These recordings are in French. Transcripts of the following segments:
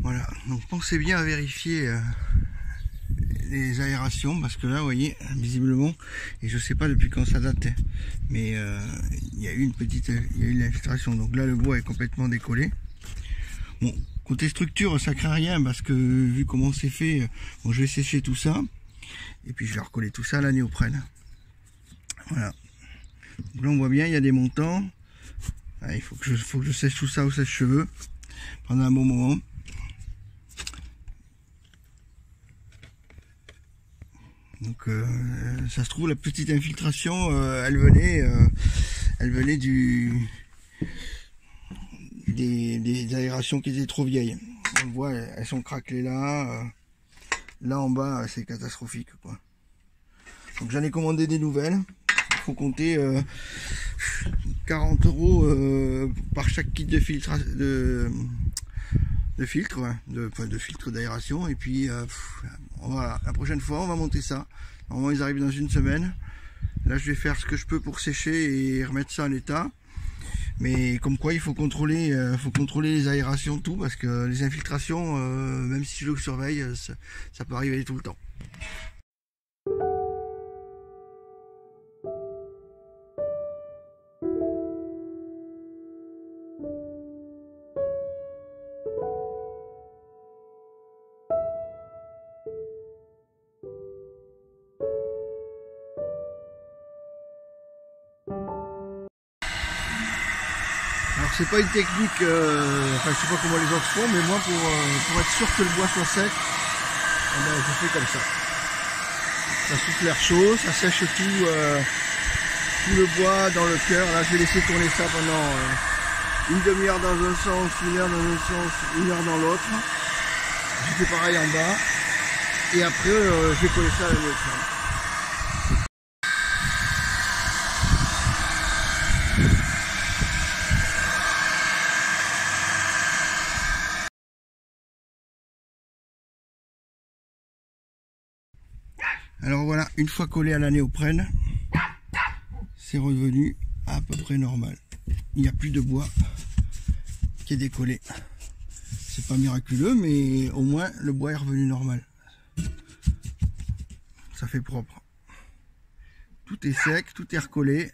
Voilà, donc pensez bien à vérifier les aérations, parce que là vous voyez visiblement, et je sais pas depuis quand ça date, mais il y a eu l'infiltration. Donc là le bois est complètement décollé. Bon, côté structure ça craint rien, parce que vu comment c'est fait, bon, je vais sécher tout ça et puis je vais recoller tout ça à la néoprène. Voilà, donc là on voit bien il y a des montants. Ah, il faut que je sèche tout ça au sèche-cheveux pendant un bon moment. Donc ça se trouve, la petite infiltration, elle venait des aérations qui étaient trop vieilles. On le voit, elles sont craquelées là. Là en bas, c'est catastrophique, quoi. Donc j'en ai commandé des nouvelles. Il faut compter 40 € par chaque kit de filtre, de filtre d'aération. Et puis la prochaine fois on va monter ça. Normalement ils arrivent dans une semaine. Là je vais faire ce que je peux pour sécher et remettre ça en état. Mais comme quoi il faut contrôler les aérations, tout, parce que les infiltrations, même si je le surveille, ça peut arriver tout le temps. Alors c'est pas une technique, enfin je sais pas comment les autres font, mais moi pour être sûr que le bois soit sec, eh ben, je fais comme ça. Ça souffle l'air chaud, ça sèche tout le bois dans le cœur. Là je vais laisser tourner ça pendant une demi-heure dans un sens, une heure dans un sens, une heure dans l'autre. Je fais pareil en bas. Et après je vais coller ça à la néoprène. Alors voilà, une fois collé à la néoprène, c'est revenu à peu près normal. Il n'y a plus de bois qui est décollé. C'est pas miraculeux, mais au moins le bois est revenu normal. Ça fait propre. Tout est sec, tout est recollé.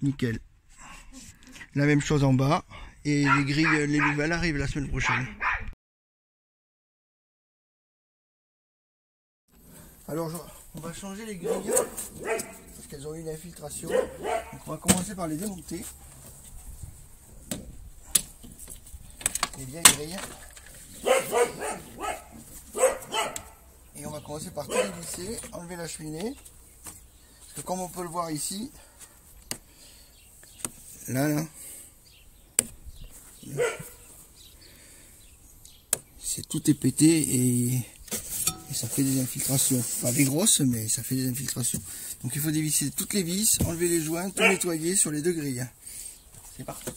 Nickel. La même chose en bas. Et les grilles, les nouvelles arrivent la semaine prochaine. Alors on va changer les grilles parce qu'elles ont eu une infiltration. Donc on va commencer par les démonter. Les vieilles grilles. Et on va commencer par tout dévisser, enlever la cheminée. Parce que comme on peut le voir ici, là, tout est pété et ça fait des infiltrations. Pas des grosses, mais ça fait des infiltrations. Donc il faut dévisser toutes les vis, enlever les joints, tout nettoyer sur les deux grilles. C'est parti.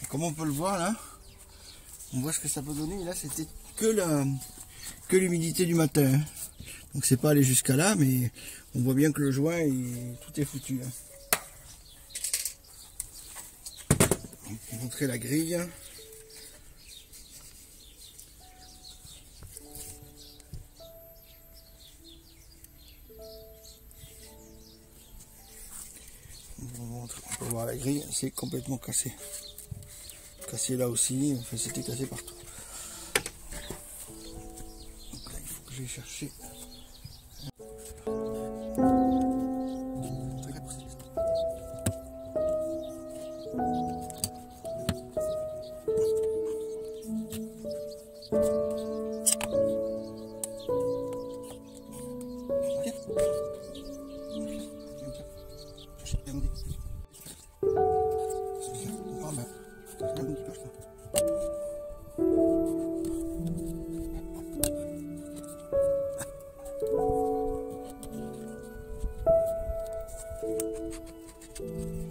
Comme on peut le voir là, on voit ce que ça peut donner. Et là c'était que l'humidité du matin. Donc c'est pas allé jusqu'à là, mais on voit bien que le joint, tout est foutu. On peut montrer la grille. On peut voir la grille, c'est complètement cassé. Cassé là aussi, enfin c'était cassé partout. Donc là il faut que je vais chercher.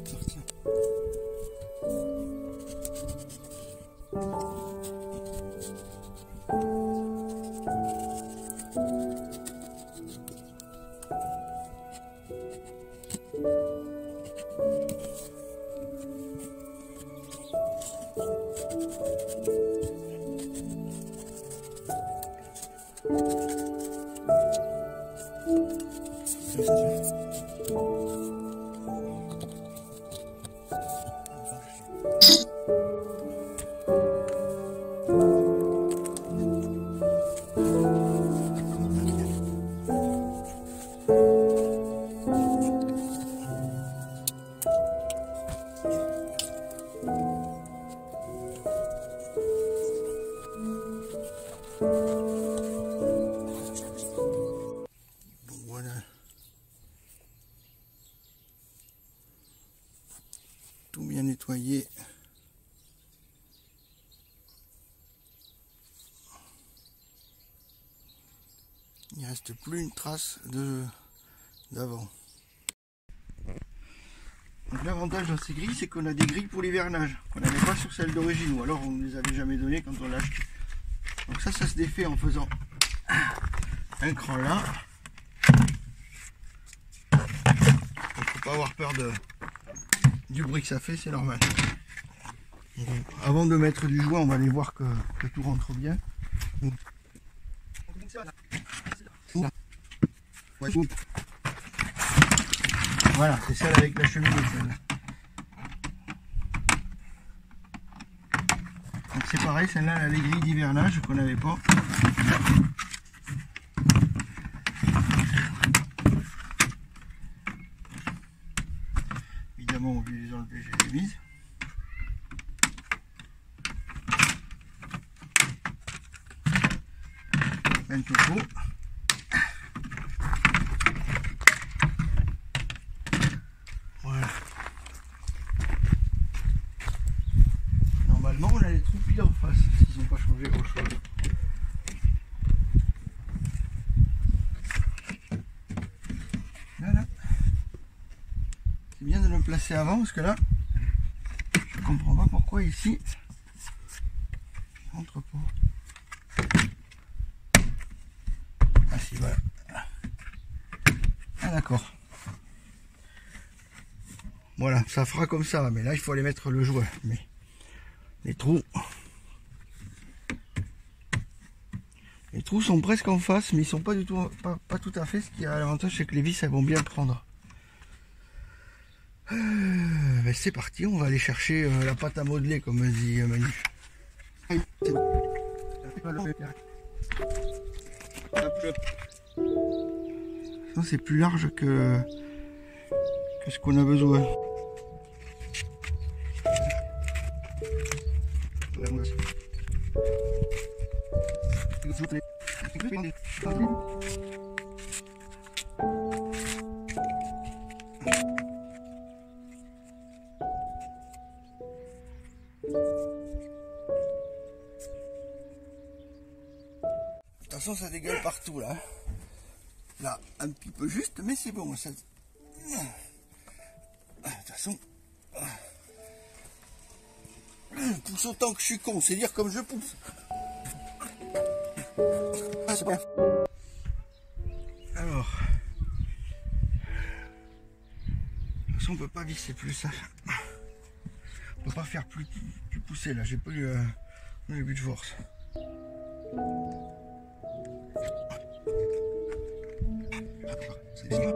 Sortir. Voilà. Tout bien nettoyé. Il ne reste plus une trace d'avant. L'avantage dans ces grilles, c'est qu'on a des grilles pour l'hivernage, qu'on n'avait pas sur celle d'origine, ou alors on ne les avait jamais données quand on l'a acheté. Donc ça se défait en faisant un cran là. Il ne faut pas avoir peur du bruit que ça fait, c'est normal. Donc, avant de mettre du joint, on va aller voir que tout rentre bien. Voilà, c'est celle avec la cheminée. Donc c'est pareil, celle-là elle a les grilles d'hivernage qu'on n'avait pas. Évidemment, on veut les enlever, j'ai les mises. Même topo. Voilà. Normalement, on a les trous pile en face, s'ils n'ont pas changé grand chose. Voilà. C'est bien de le placer avant, parce que là, je comprends pas pourquoi ici, il rentre pas. Ah si, voilà. Ah d'accord. Voilà, ça fera comme ça, mais là il faut aller mettre le joint. Mais les trous sont presque en face, mais ils sont pas du tout, pas tout à fait. Ce qui a l'avantage, c'est que les vis elles vont bien prendre. Ben c'est parti, on va aller chercher la pâte à modeler, comme dit Manu. C'est plus large que ce qu'on a besoin. De toute façon, ça dégueule partout là. Là, un petit peu juste, mais c'est bon. Ça... De toute façon, je pousse autant que je suis con, c'est dire comme je pousse. Ah, c'est pas... Alors, de toute façon, on peut pas visser plus ça. On peut pas faire plus pousser là. J'ai pas eu de force. Je vais dire.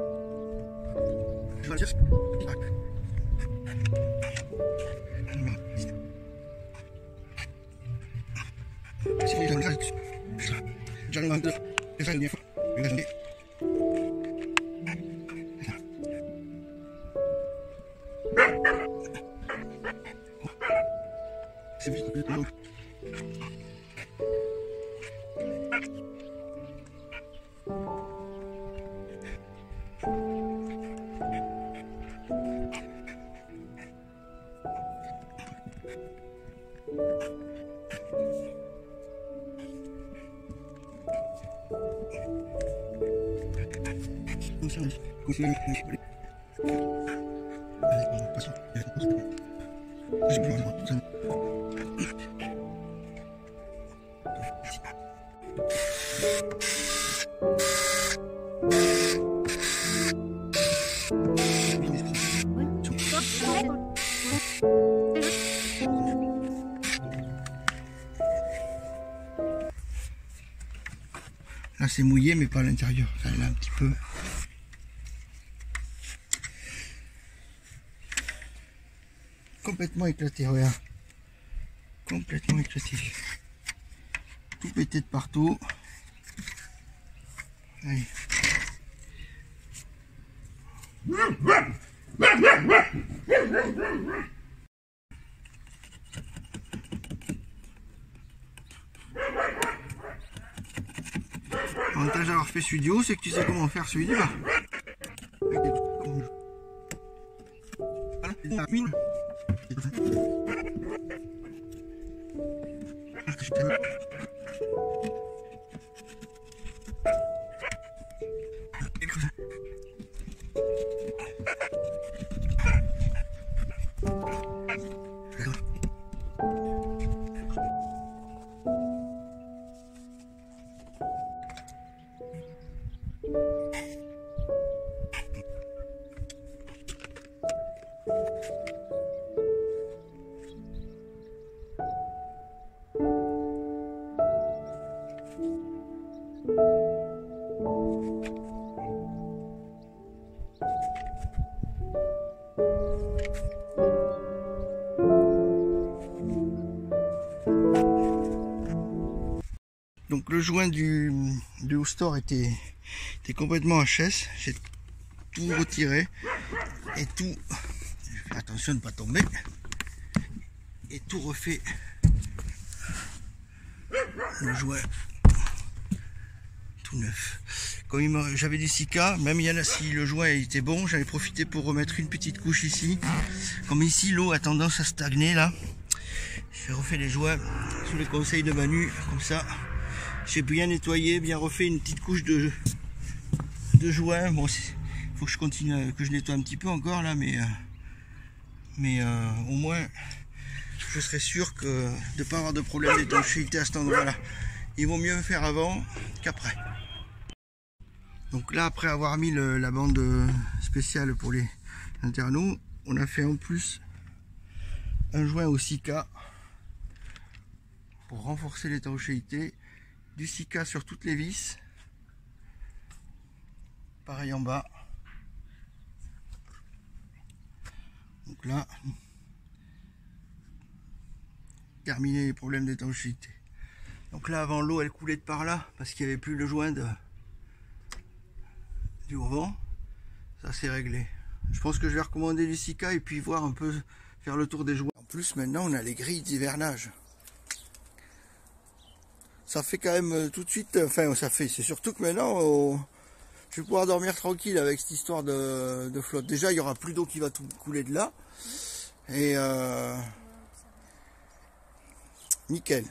Là c'est mouillé mais pas à l'intérieur, ça là un petit peu. Complètement éclaté, regarde. Complètement éclaté. Tout pété de partout. Allez. L'avantage d'avoir fait celui du haut, c'est que tu sais comment faire celui du bas. Donc le joint du haut store était complètement HS. J'ai tout retiré et tout. Fais attention de ne pas tomber. Et tout refait. Le joint tout neuf. Comme j'avais des Sika, même si le joint était bon, j'avais profité pour remettre une petite couche ici. Comme ici l'eau a tendance à stagner là, j'ai refait les joints sous les conseils de Manu, comme ça. J'ai bien nettoyé, bien refait une petite couche de joints. Bon, il faut que je continue, que je nettoie un petit peu encore là, mais au moins je serai sûr que de ne pas avoir de problème d'étanchéité à cet endroit là. Il vaut mieux faire avant qu'après. Donc là, après avoir mis la bande spéciale pour les internaux, on a fait en plus un joint au Sika pour renforcer l'étanchéité. Du Sika sur toutes les vis, pareil en bas. Donc là, terminer les problèmes d'étanchéité. Donc là, avant, l'eau elle coulait de par là parce qu'il n'y avait plus le joint du haut-vent. Ça c'est réglé. Je pense que je vais recommander du Sika et puis voir un peu, faire le tour des joints. En plus, maintenant on a les grilles d'hivernage. Ça fait quand même tout de suite, enfin ça fait, c'est surtout que maintenant je vais pouvoir dormir tranquille avec cette histoire de flotte. Déjà il n'y aura plus d'eau qui va tout couler de là et nickel.